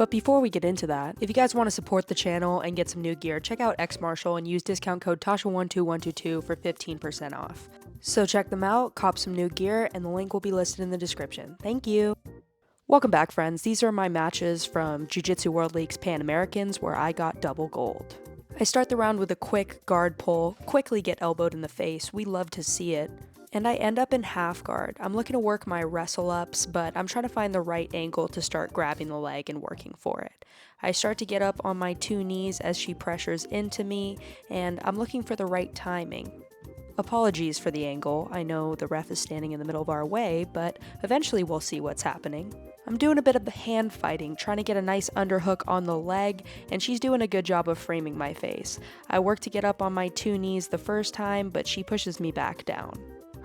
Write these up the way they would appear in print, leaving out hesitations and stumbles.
But before we get into that, if you guys want to support the channel and get some new gear, check out X Marshall and use discount code TASHA12122 for 15% off. So check them out, cop some new gear, and the link will be listed in the description. Thank you! Welcome back, friends. These are my matches from Jiu-Jitsu World League's Pan Americans where I got double gold. I start the round with a quick guard pull, quickly get elbowed in the face, we love to see it, and I end up in half guard. I'm looking to work my wrestle ups, but I'm trying to find the right angle to start grabbing the leg and working for it. I start to get up on my two knees as she pressures into me, and I'm looking for the right timing. Apologies for the angle, I know the ref is standing in the middle of our way, but eventually we'll see what's happening. I'm doing a bit of hand fighting, trying to get a nice underhook on the leg, and she's doing a good job of framing my face. I work to get up on my two knees the first time, but she pushes me back down.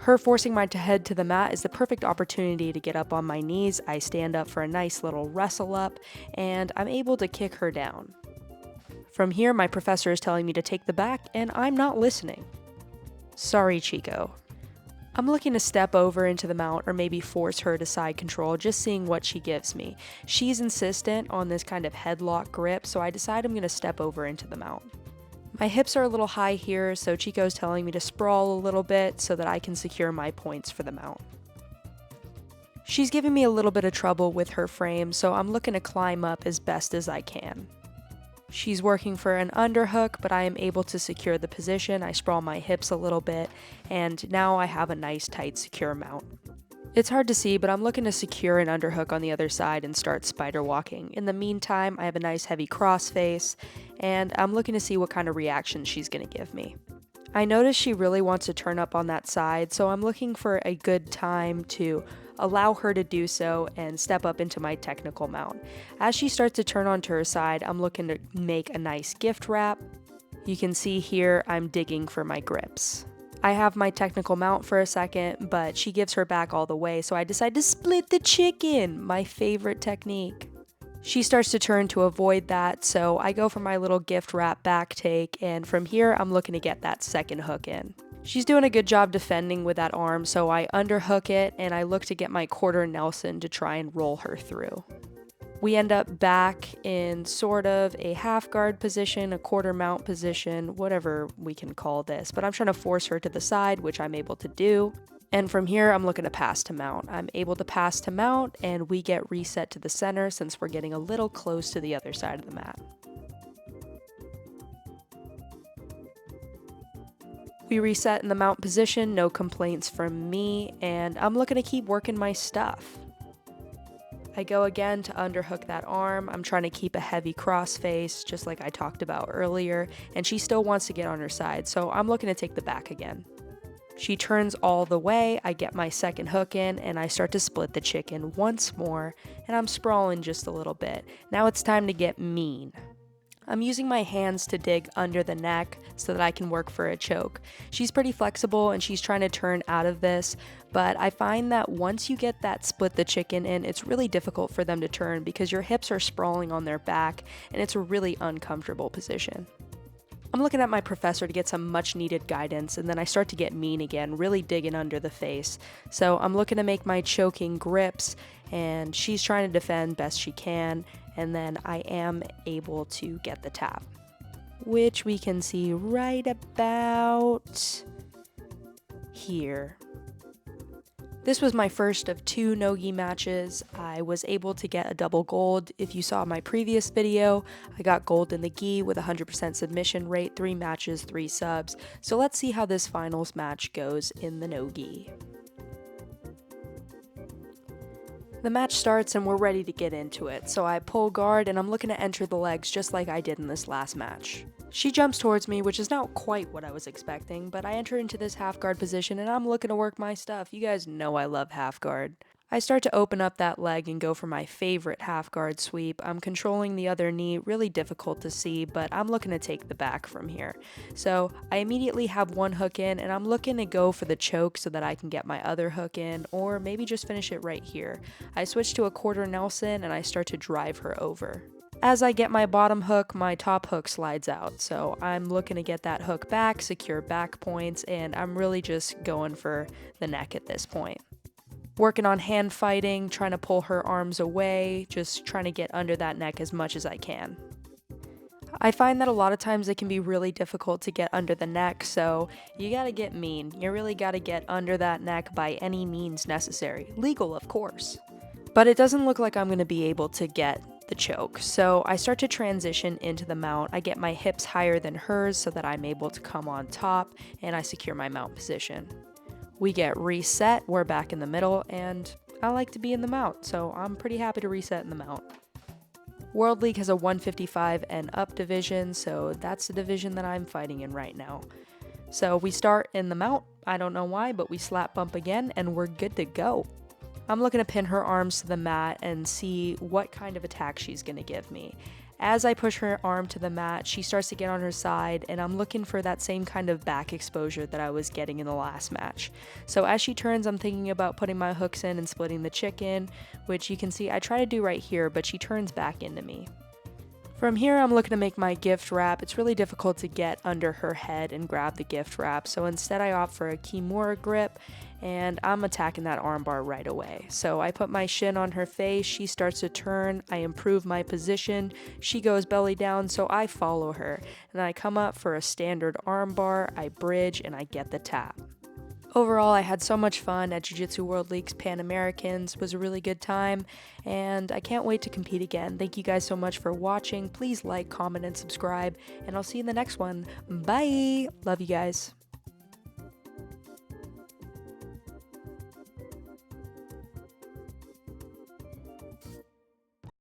Her forcing my head to the mat is the perfect opportunity to get up on my knees. I stand up for a nice little wrestle up, and I'm able to kick her down. From here, my professor is telling me to take the back, and I'm not listening. Sorry, Chico. I'm looking to step over into the mount or maybe force her to side control, just seeing what she gives me. She's insistent on this kind of headlock grip, so I decide I'm going to step over into the mount. My hips are a little high here, so Chico's telling me to sprawl a little bit so that I can secure my points for the mount. She's giving me a little bit of trouble with her frame, so I'm looking to climb up as best as I can. She's working for an underhook, but I am able to secure the position. I sprawl my hips a little bit, and now I have a nice, tight, secure mount. It's hard to see, but I'm looking to secure an underhook on the other side and start spider walking. In the meantime, I have a nice heavy crossface, and I'm looking to see what kind of reaction she's going to give me. I notice she really wants to turn up on that side, so I'm looking for a good time to allow her to do so and step up into my technical mount. As she starts to turn onto her side, I'm looking to make a nice gift wrap. You can see here I'm digging for my grips. I have my technical mount for a second, but she gives her back all the way, so I decide to split the chicken, my favorite technique. She starts to turn to avoid that, so I go for my little gift wrap back take, and from here I'm looking to get that second hook in. She's doing a good job defending with that arm, so I underhook it and I look to get my quarter Nelson to try and roll her through. We end up back in sort of a half guard position, a quarter mount position, whatever we can call this, but I'm trying to force her to the side, which I'm able to do. And from here, I'm looking to pass to mount. I'm able to pass to mount, and we get reset to the center since we're getting a little close to the other side of the mat. We reset in the mount position, no complaints from me, and I'm looking to keep working my stuff. I go again to underhook that arm. I'm trying to keep a heavy crossface, just like I talked about earlier, and she still wants to get on her side, so I'm looking to take the back again. She turns all the way, I get my second hook in, and I start to split the chicken once more, and I'm sprawling just a little bit. Now it's time to get mean. I'm using my hands to dig under the neck so that I can work for a choke. She's pretty flexible and she's trying to turn out of this, but I find that once you get that split the chicken in, it's really difficult for them to turn because your hips are sprawling on their back and it's a really uncomfortable position. I'm looking at my professor to get some much needed guidance, and then I start to get mean again, really digging under the face. So I'm looking to make my choking grips, and she's trying to defend best she can, and then I am able to get the tap, which we can see right about here. This was my first of 2 no-gi matches. I was able to get a double gold. If you saw my previous video, I got gold in the gi with 100% submission rate, 3 matches, 3 subs. So let's see how this finals match goes in the no-gi. The match starts and we're ready to get into it, so I pull guard and I'm looking to enter the legs just like I did in this last match. She jumps towards me, which is not quite what I was expecting, but I enter into this half guard position and I'm looking to work my stuff. You guys know I love half guard. I start to open up that leg and go for my favorite half guard sweep. I'm controlling the other knee, really difficult to see, but I'm looking to take the back from here. So I immediately have one hook in and I'm looking to go for the choke so that I can get my other hook in, or maybe just finish it right here. I switch to a quarter Nelson and I start to drive her over. As I get my bottom hook, my top hook slides out, so I'm looking to get that hook back, secure back points, and I'm really just going for the neck at this point. working on hand fighting, trying to pull her arms away, just trying to get under that neck as much as I can. I find that a lot of times it can be really difficult to get under the neck, so you gotta get mean. You really gotta get under that neck by any means necessary. Legal, of course. But it doesn't look like I'm gonna be able to get the choke, so I start to transition into the mount. I get my hips higher than hers so that I'm able to come on top, and I secure my mount position. We get reset, we're back in the middle, and I like to be in the mount, so I'm pretty happy to reset in the mount. World League has a 155 and up division, so that's the division that I'm fighting in right now. So we start in the mount, I don't know why, but we slap bump again, and we're good to go. I'm looking to pin her arms to the mat and see what kind of attack she's going to give me. As I push her arm to the mat, she starts to get on her side, and I'm looking for that same kind of back exposure that I was getting in the last match. So as she turns, I'm thinking about putting my hooks in and splitting the chicken, which you can see I try to do right here, but she turns back into me. From here, I'm looking to make my gift wrap. It's really difficult to get under her head and grab the gift wrap, so instead I opt for a Kimura grip, and I'm attacking that armbar right away. So I put my shin on her face, she starts to turn, I improve my position, she goes belly down, so I follow her, and I come up for a standard armbar, I bridge, and I get the tap. Overall, I had so much fun at Jiu-Jitsu World League's Pan Americans. It was a really good time, and I can't wait to compete again. Thank you guys so much for watching. Please like, comment, and subscribe, and I'll see you in the next one. Bye! Love you guys.